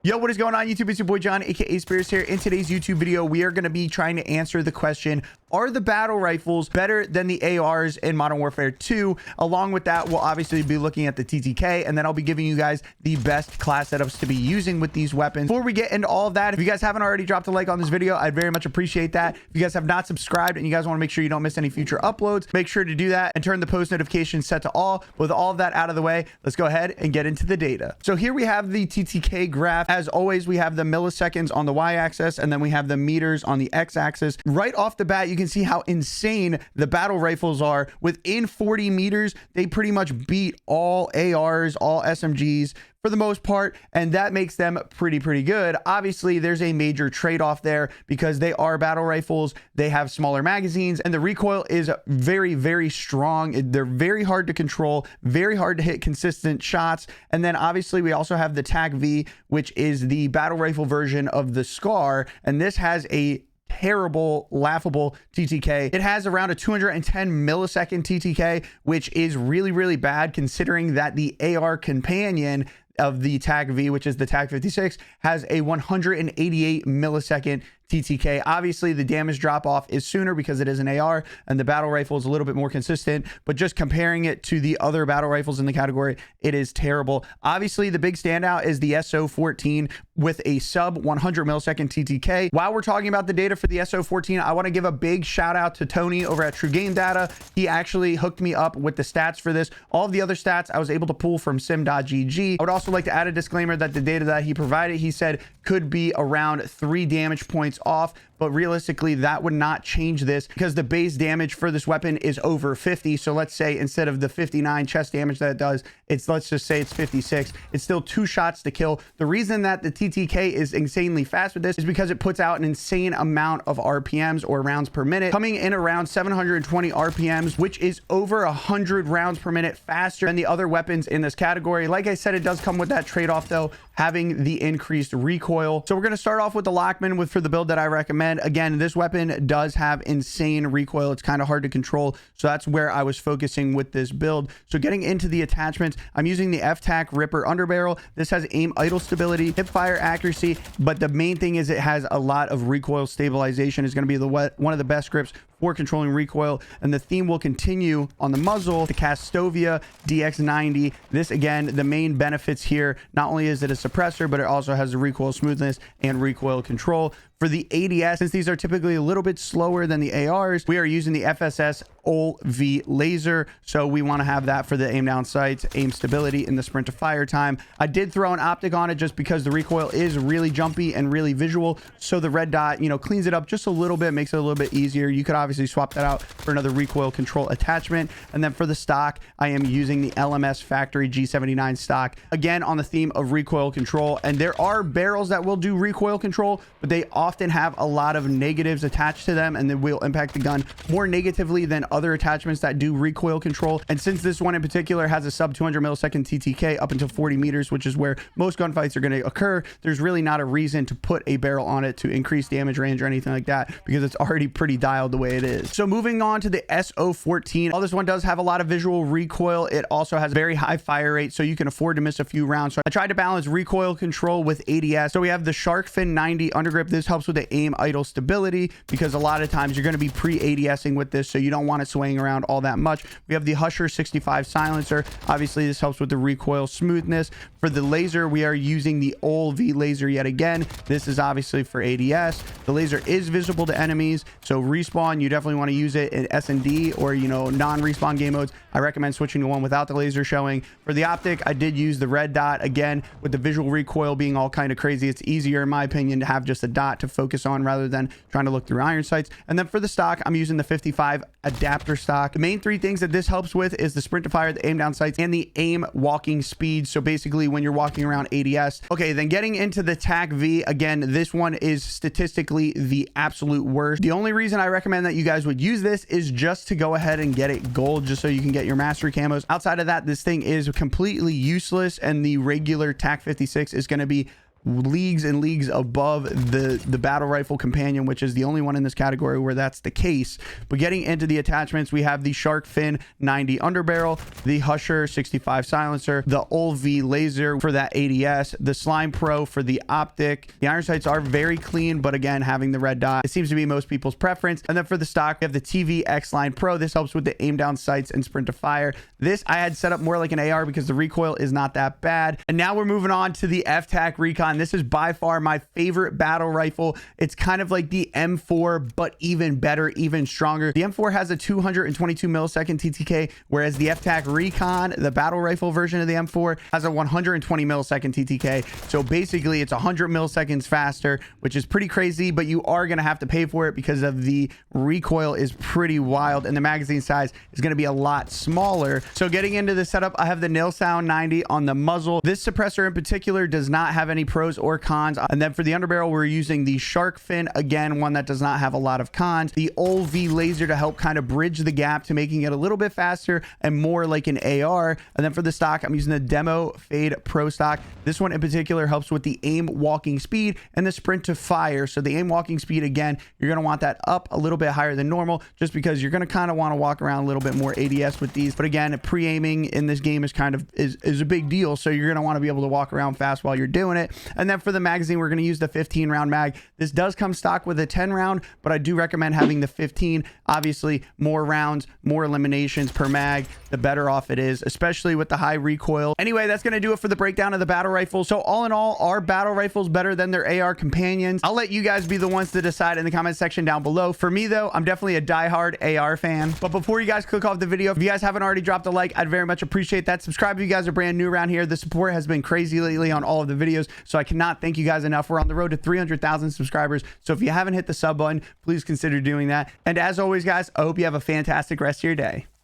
Yo, what is going on YouTube? It's your boy John, aka Speros here. In today's YouTube video, we are going to be trying to answer the question, are the battle rifles better than the ARs in Modern Warfare 2? Along with that, we'll obviously be looking at the TTK, and then I'll be giving you guys the best class setups to be using with these weapons. Before we get into all of that, if you guys haven't already dropped a like on this video, I'd very much appreciate that. If you guys have not subscribed and you guys want to make sure you don't miss any future uploads, make sure to do that and turn the post notifications set to all. With all of that out of the way, let's go ahead and get into the data. So here we have the TTK graph. As always, we have the milliseconds on the y-axis, and then we have the meters on the x-axis. Right off the bat, you can see how insane the battle rifles are. Within 40 meters, they pretty much beat all ARs, all SMGs for the most part, and that makes them pretty good. Obviously, there's a major trade-off there because they are battle rifles, they have smaller magazines, and the recoil is very strong. They're very hard to control, very hard to hit consistent shots. And then obviously we also have the TAC-V, which is the battle rifle version of the SCAR, and this has a terrible, laughable TTK. It has around a 210 millisecond TTK, which is really bad considering that the AR companion of the TAC-V, which is the TAC-56, has a 188 millisecond TTK. Obviously, the damage drop off is sooner because it is an AR, and the battle rifle is a little bit more consistent, but just comparing it to the other battle rifles in the category, it is terrible. Obviously, the big standout is the SO14 with a sub 100 millisecond TTK. While we're talking about the data for the SO14, I want to give a big shout out to Tony over at True Game Data. He actually hooked me up with the stats for this. All of the other stats I was able to pull from sim.gg. I would also like to add a disclaimer that the data that he provided, he said, could be around 3 damage points off, but realistically that would not change this because the base damage for this weapon is over 50. So let's say instead of the 59 chest damage that it does, let's just say it's 56. It's still 2 shots to kill. The reason that the TTK is insanely fast with this is because it puts out an insane amount of RPMs, or rounds per minute, coming in around 720 RPMs, which is over 100 rounds per minute faster than the other weapons in this category. Like I said, it does come with that trade-off though, having the increased recoil. So we're going to start off with the Lockman for the build that I recommend. Again, this weapon does have insane recoil. It's kind of hard to control, so that's where I was focusing with this build. So getting into the attachments, I'm using the FTAC Ripper underbarrel. This has aim idle stability, hip fire accuracy, but the main thing is it has a lot of recoil stabilization. It's going to be one of the best grips for controlling recoil, and the theme will continue on the muzzle. The Castovia DX90. This, again, the main benefits here, not only is it a suppressor, but it also has the recoil smoothness and recoil control. For the ADS, since these are typically a little bit slower than the ARs, we are using the FSS OLV laser. So we want to have that for the aim down sights, aim stability, and the sprint to fire time. I did throw an optic on it just because the recoil is really jumpy and really visual. So the red dot, cleans it up just a little bit, makes it a little bit easier. You could obviously swap that out for another recoil control attachment. And then for the stock, I am using the LMS Factory G79 stock, again on the theme of recoil control. And there are barrels that will do recoil control, but they often have a lot of negatives attached to them, and they will impact the gun more negatively than other attachments that do recoil control. And since this one in particular has a sub 200 millisecond TTK up until 40 meters, which is where most gunfights are going to occur, there's really not a reason to put a barrel on it to increase damage range or anything like that, because it's already pretty dialed the way it is. So moving on to the SO14, while this one does have a lot of visual recoil, it also has a very high fire rate, so you can afford to miss a few rounds. So I tried to balance recoil control with ADS. So we have the Shark Fin 90 undergrip. This helps with the aim idle stability because a lot of times you're going to be pre-ADSing with this, so you don't want it swaying around all that much. We have the Husher 65 silencer. Obviously, this helps with the recoil smoothness. For the laser, we are using the OLV laser yet again. This is obviously for ADS. The laser is visible to enemies, so respawn, you definitely want to use it in S&D or, non-respawn game modes. I recommend switching to one without the laser showing. For the optic, I did use the red dot. Again, with the visual recoil being all kind of crazy, it's easier, in my opinion, to have just a dot to focus on rather than trying to look through iron sights. And then for the stock, I'm using the 55 adapter stock. The main 3 things that this helps with is the sprint to fire, the aim down sights, and the aim walking speed. So basically when you're walking around ADS. Okay, then getting into the TAC-V, again, this one is statistically the absolute worst. The only reason I recommend that you guys would use this is just to go ahead and get it gold, just so you can get your mastery camos. Outside of that, this thing is completely useless, and the regular TAC-56 is going to be leagues and leagues above the battle rifle companion, which is the only one in this category where that's the case. But getting into the attachments, we have the Shark Fin 90 underbarrel, the Husher 65 silencer, the OLV laser for that ADS, the Slime Pro for the optic. The iron sights are very clean, but again, having the red dot, it seems to be most people's preference. And then for the stock, we have the TV X Line Pro. This helps with the aim down sights and sprint to fire. This I had set up more like an AR because the recoil is not that bad. And now we're moving on to the FTAC Recon. This is by far my favorite battle rifle. It's kind of like the M4, but even better, even stronger. The M4 has a 222 millisecond TTK, whereas the FTAC Recon, the battle rifle version of the M4, has a 120 millisecond TTK. So basically it's 100 milliseconds faster, which is pretty crazy, but you are going to have to pay for it because of the recoil is pretty wild and the magazine size is going to be a lot smaller. So getting into the setup, I have the Nil Sound 90 on the muzzle. This suppressor in particular does not have any pros or cons. And then for the underbarrel, we're using the Shark Fin, again, one that does not have a lot of cons. The OLV laser to help kind of bridge the gap to making it a little bit faster and more like an AR. And then for the stock, I'm using the Demo Fade Pro stock. This one in particular helps with the aim walking speed and the sprint to fire. So the aim walking speed, again, you're going to want that up a little bit higher than normal, just because you're going to kind of want to walk around a little bit more ADS with these. But again, pre-aiming in this game is kind of is a big deal. So you're going to want to be able to walk around fast while you're doing it. And then for the magazine, we're going to use the 15 round mag. This does come stock with a 10 round, but I do recommend having the 15. Obviously, more rounds, more eliminations per mag, the better off it is, especially with the high recoil. Anyway, that's going to do it for the breakdown of the battle rifles. So all in all, are battle rifles better than their AR companions? I'll let you guys be the ones to decide in the comment section down below. For me though, I'm definitely a diehard AR fan. But before you guys click off the video, if you guys haven't already dropped a like, I'd very much appreciate that. Subscribe if you guys are brand new around here. The support has been crazy lately on all of the videos, so I cannot thank you guys enough. We're on the road to 300,000 subscribers, so if you haven't hit the sub button, please consider doing that. And as always, guys, I hope you have a fantastic rest of your day.